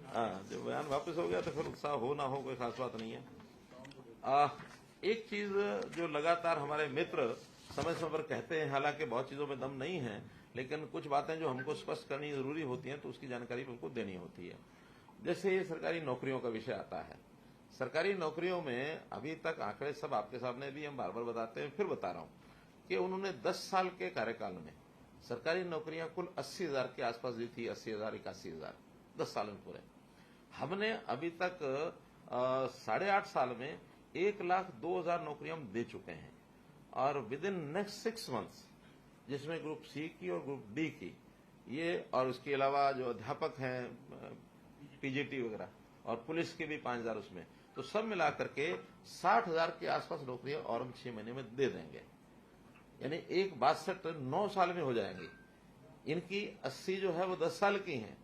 हाँ, जो बयान वापस हो गया तो फिर उत्साह हो ना हो कोई खास बात नहीं है। एक चीज जो लगातार हमारे मित्र समय समय पर कहते हैं, हालांकि बहुत चीजों में दम नहीं है, लेकिन कुछ बातें जो हमको स्पष्ट करनी जरूरी होती हैं तो उसकी जानकारी हमको देनी होती है। जैसे ये सरकारी नौकरियों का विषय आता है, सरकारी नौकरियों में अभी तक आंकड़े सब आपके सामने भी हम बार बार बताते हैं, फिर बता रहा हूं कि उन्होंने 10 साल के कार्यकाल में सरकारी नौकरियां कुल 80,000 के आसपास दी थी, 80,000 81,000 10 साल में पूरे। हमने अभी तक 8.5 साल में 1,02,000 नौकरियां हम दे चुके हैं, और विद इन नेक्स्ट 6 मंथ्स, जिसमें ग्रुप सी की और ग्रुप डी की ये, और उसके अलावा जो अध्यापक हैं पीजीटी वगैरह, और पुलिस के भी 5,000 उसमें, तो सब मिलाकर के 60,000 के आसपास नौकरियां और हम 6 महीने में दे देंगे। यानी 9 साल में हो जाएंगी। इनकी 80 जो है वो 10 साल की हैं,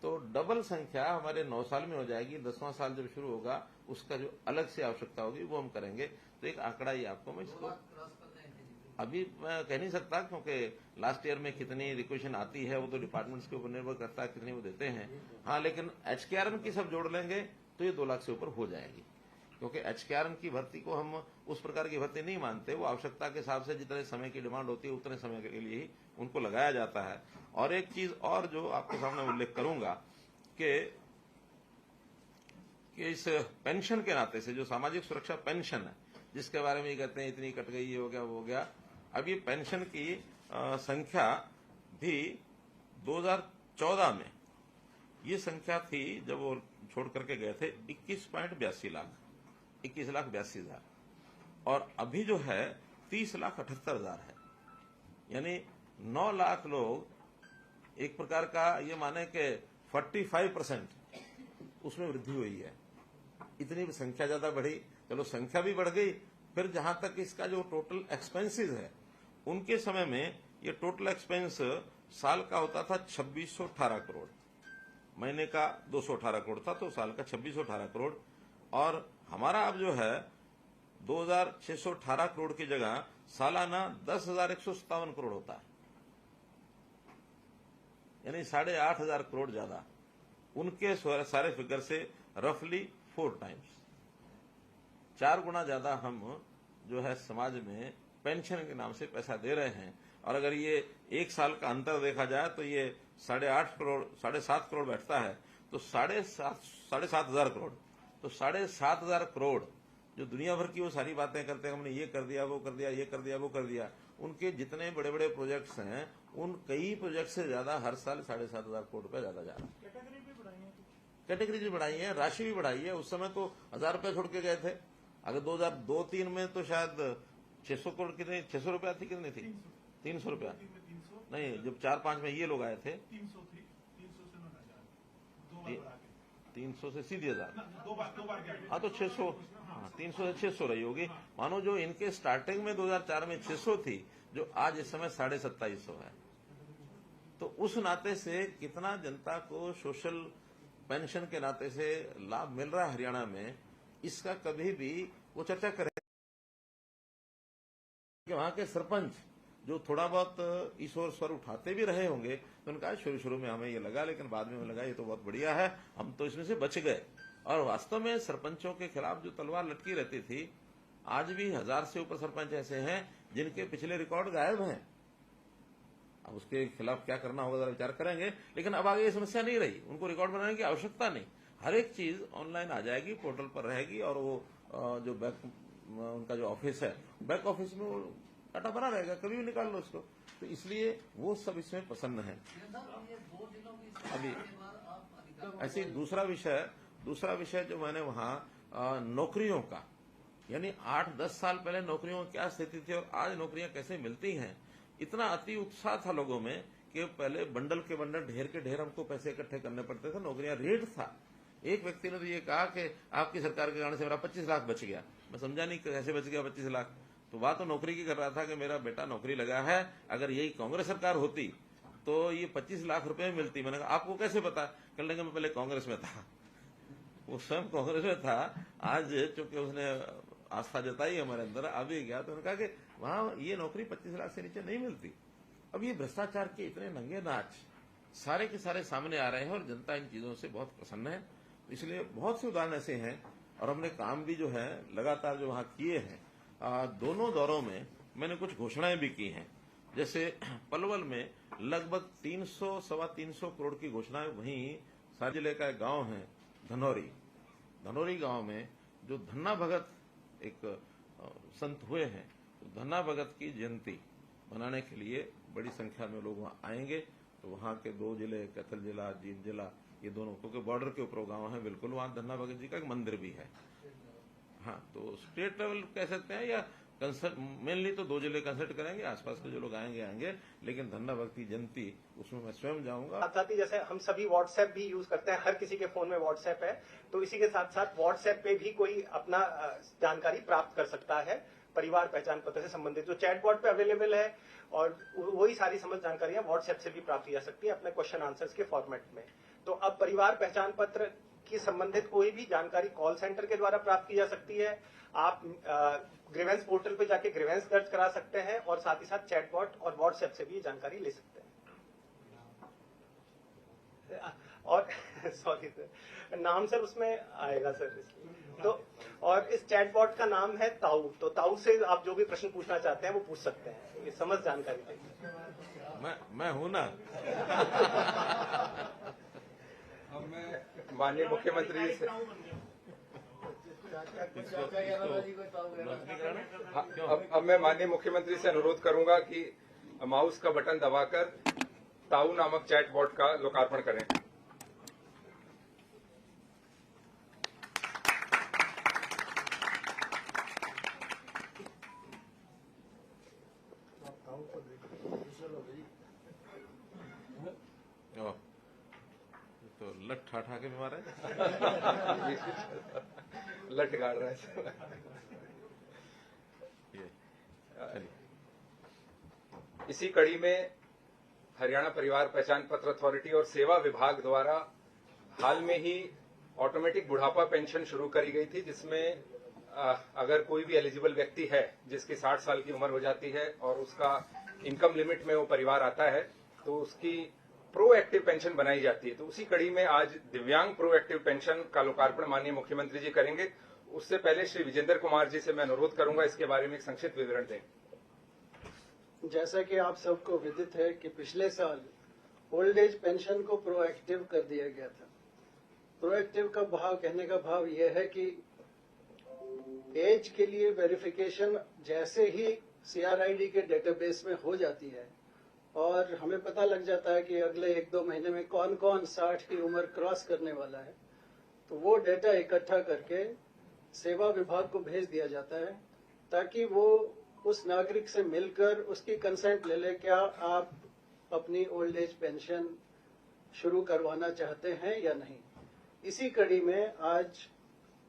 तो डबल संख्या हमारे 9 साल में हो जाएगी। 10वां साल जब शुरू होगा उसका जो अलग से आवश्यकता होगी वो हम करेंगे। तो एक आंकड़ा ही आपको मैं इसको अभी मैं कह नहीं सकता, क्योंकि लास्ट ईयर में कितनी रिक्वेशन आती है वो तो डिपार्टमेंट्स के ऊपर निर्भर करता है कितनी वो देते हैं। हाँ, लेकिन एचकेआरएम की सब जोड़ लेंगे तो ये 2 लाख से ऊपर हो जाएगी, क्योंकि एचकेआरएम की भर्ती को हम उस प्रकार की भर्ती नहीं मानते। वो आवश्यकता के हिसाब से जितने समय की डिमांड होती है उतने समय के लिए ही उनको लगाया जाता है। और एक चीज और जो आपके सामने उल्लेख करूंगा कि इस पेंशन के नाते से, जो सामाजिक सुरक्षा पेंशन है जिसके बारे में ये कहते हैं इतनी कट गई, ये हो गया वो हो गया, अब ये पेंशन की संख्या भी 2014 में ये संख्या थी जब वो छोड़ करके गए थे 21.82 लाख, 21,82,000, और अभी जो है 30,78,000 है। यानी 9 लाख लोग एक प्रकार का ये माने कि 45% उसमें वृद्धि हुई है। इतनी संख्या ज्यादा बढ़ी, चलो संख्या भी बढ़ गई। फिर जहां तक इसका जो टोटल एक्सपेंसेस है, उनके समय में ये टोटल एक्सपेंस साल का होता था 2618 करोड़, महीने का 218 करोड़ था, तो साल का 2618 करोड़, और हमारा अब जो है 2,618 करोड़ की जगह सालाना 10,157 करोड़ होता है। यानी 8,500 करोड़ ज्यादा, उनके सारे फिगर से रफली 4 टाइम्स, 4 गुना ज्यादा हम जो है समाज में पेंशन के नाम से पैसा दे रहे हैं। और अगर ये 1 साल का अंतर देखा जाए तो ये 8.5 करोड़ 7.5 करोड़ बैठता है, तो 7,500 करोड़, तो 7,500 करोड़ जो दुनिया भर की वो सारी बातें करते हैं, हमने ये कर दिया वो कर दिया, ये कर दिया वो कर दिया, उनके जितने बड़े बड़े प्रोजेक्ट्स हैं उन कई प्रोजेक्ट से ज्यादा हर साल 7,500 करोड़ रुपए ज्यादा जा रहा है। कैटेगरी भी बढ़ाई है, राशि भी बढ़ाई है। उस समय तो 1,000 रुपए छोड़ के गए थे। अगर 2002-03 में तो शायद 600 करोड़ कितनी, 600 रुपया थी, कितनी थी, 300 रुपया नहीं, जब 4-5 में ये लोग आए थे 300 से सीधे 1,000, हाँ तो 600, हाँ 300 से 600 रही होगी। मानो जो इनके स्टार्टिंग में 2004 में 600 थी, जो आज इस समय 2,750 है। तो उस नाते से कितना जनता को सोशल पेंशन के नाते से लाभ मिल रहा है हरियाणा में, इसका कभी भी वो चर्चा करें कि वहां के सरपंच जो थोड़ा बहुत इस ओर स्वर उठाते भी रहे होंगे, तो उनका शुरू में हमें ये लगा, लेकिन बाद में हमें लगा ये तो बहुत बढ़िया है, हम तो इसमें से बच गए। और वास्तव में सरपंचों के खिलाफ जो तलवार लटकी रहती थी, आज भी 1,000 से ऊपर सरपंच ऐसे हैं जिनके पिछले रिकॉर्ड गायब हैं। अब उसके खिलाफ क्या करना होगा जरा विचार करेंगे, लेकिन अब आगे ये समस्या नहीं रही, उनको रिकॉर्ड बनाने की आवश्यकता नहीं। हर एक चीज ऑनलाइन आ जाएगी, पोर्टल पर रहेगी, और वो जो उनका जो ऑफिस है, बैक ऑफिस में वो डाटा बना रहेगा, कभी भी निकाल लो उसको। तो इसलिए वो सब इसमें प्रसन्न है। अभी ऐसे दूसरा विषय जो मैंने वहां नौकरियों का, यानी 8-10 साल पहले नौकरियों की क्या स्थिति थी और आज नौकरियां कैसे मिलती हैं, इतना अति उत्साह था लोगों में कि पहले बंडल के बंडल, ढेर के ढेर हमको पैसे इकट्ठे करने पड़ते थे, नौकरियां रेट था। एक व्यक्ति ने तो ये कहा कि आपकी सरकार के कारण से मेरा 25 लाख बच गया। मैं समझा नहीं कैसे बच गया 25 लाख। तो बात तो नौकरी की कर रहा था कि मेरा बेटा नौकरी लगा है, अगर यही कांग्रेस सरकार होती तो ये 25 लाख रुपए मिलती। मैंने कहा आपको कैसे पता? कहने लगे मैं पहले कांग्रेस में था। वो स्वयं कांग्रेस में था, आज चूंकि उसने आस्था जताई हमारे अंदर, अभी गया तो उन्होंने कहा कि वहां ये नौकरी 25 लाख से नीचे नहीं मिलती। अब ये भ्रष्टाचार के इतने नंगे नाच सारे के सारे सामने आ रहे हैं और जनता इन चीजों से बहुत प्रसन्न है। इसलिए बहुत से उदाहरण ऐसे हैं और हमने काम भी जो है लगातार जो वहां किए हैं। दोनों दौरों में मैंने कुछ घोषणाएं भी की हैं। जैसे पलवल में लगभग 300-325 करोड़ की घोषणाएं, वहीं सारे जिले का एक गांव है धनौरी गांव में जो धन्ना भगत एक संत हुए हैं, तो धन्ना भगत की जयंती मनाने के लिए बड़ी संख्या में लोग वहां आएंगे। तो वहां के 2 जिले, कैथल जिला, जींद जिला, ये दोनों, क्योंकि बॉर्डर के ऊपर गांव है बिल्कुल, वहां धन्ना भगत जी का एक मंदिर भी है। हाँ, तो स्टेट लेवल कह सकते हैं या कंसर्ट, मेनली तो 2 जिले कंसर्ट करेंगे, आसपास के जो लोग आएंगे, लेकिन धन्ना भक्ति जयंती उसमें मैं स्वयं जाऊंगा। साथ ही जैसे हम सभी व्हाट्सएप भी यूज करते हैं, हर किसी के फोन में व्हाट्सएप है, तो इसी के साथ साथ व्हाट्सएप पे भी कोई अपना जानकारी प्राप्त कर सकता है परिवार पहचान पत्र से संबंधित, जो चैटबॉट पे अवेलेबल है, और वही सारी समस्त जानकारियां व्हाट्सएप से भी प्राप्त की जा सकती है अपने क्वेश्चन आंसर्स के फॉर्मेट में। तो अब परिवार पहचान पत्र की संबंधित कोई भी जानकारी कॉल सेंटर के द्वारा प्राप्त की जा सकती है। आप ग्रीवेंस पोर्टल पे जाके ग्रीवेंस दर्ज करा सकते हैं और साथ ही साथ चैटबॉट और व्हाट्सएप से भी ये जानकारी ले सकते हैं। और सॉरी सर, नाम सर उसमें आएगा सर, तो और इस चैटबॉट का नाम है ताऊ। तो ताऊ से आप जो भी प्रश्न पूछना चाहते हैं वो पूछ सकते हैं, ये समझ जानकारी देंगे। मैं हूं ना। अब मैं माननीय मुख्यमंत्री से अब मैं माननीय मुख्यमंत्री से अनुरोध करूंगा कि माउस का बटन दबाकर ताऊ नामक चैटबॉट का लोकार्पण करें। तो लट ठाठा के बीमार है। लट गाड़ रहा है। इसी कड़ी में हरियाणा परिवार पहचान पत्र अथॉरिटी और सेवा विभाग द्वारा हाल में ही ऑटोमेटिक बुढ़ापा पेंशन शुरू करी गई थी, जिसमें अगर कोई भी एलिजिबल व्यक्ति है जिसकी 60 साल की उम्र हो जाती है और उसका इनकम लिमिट में वो परिवार आता है, तो उसकी प्रोएक्टिव पेंशन बनाई जाती है। तो उसी कड़ी में आज दिव्यांग प्रोएक्टिव पेंशन का लोकार्पण माननीय मुख्यमंत्री जी करेंगे। उससे पहले श्री विजेंद्र कुमार जी से मैं अनुरोध करूंगा इसके बारे में एक संक्षिप्त विवरण दें। जैसा कि आप सबको विदित है कि पिछले साल ओल्ड एज पेंशन को प्रोएक्टिव कर दिया गया था। प्रोएक्टिव का भाव, कहने का भाव यह है कि एज के लिए वेरिफिकेशन जैसे ही सीआरआईडी के डेटाबेस में हो जाती है और हमें पता लग जाता है कि अगले 1-2 महीने में कौन कौन 60 की उम्र क्रॉस करने वाला है, तो वो डेटा इकट्ठा करके सेवा विभाग को भेज दिया जाता है ताकि वो उस नागरिक से मिलकर उसकी कंसेंट ले ले, क्या आप अपनी ओल्ड एज पेंशन शुरू करवाना चाहते हैं या नहीं। इसी कड़ी में आज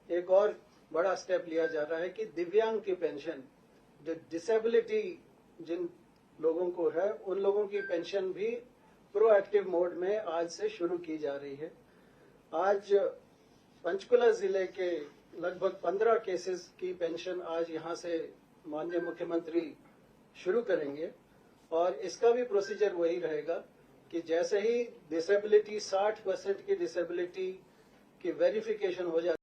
एक और बड़ा स्टेप लिया जा रहा है कि दिव्यांग की पेंशन, जो डिसेबिलिटी जिन लोगों को है, उन लोगों की पेंशन भी प्रोएक्टिव मोड में आज से शुरू की जा रही है। आज पंचकुला जिले के लगभग 15 केसेस की पेंशन आज यहां से माननीय मुख्यमंत्री शुरू करेंगे और इसका भी प्रोसीजर वही रहेगा कि जैसे ही डिसेबिलिटी 60% की डिसेबिलिटी की वेरिफिकेशन हो जाए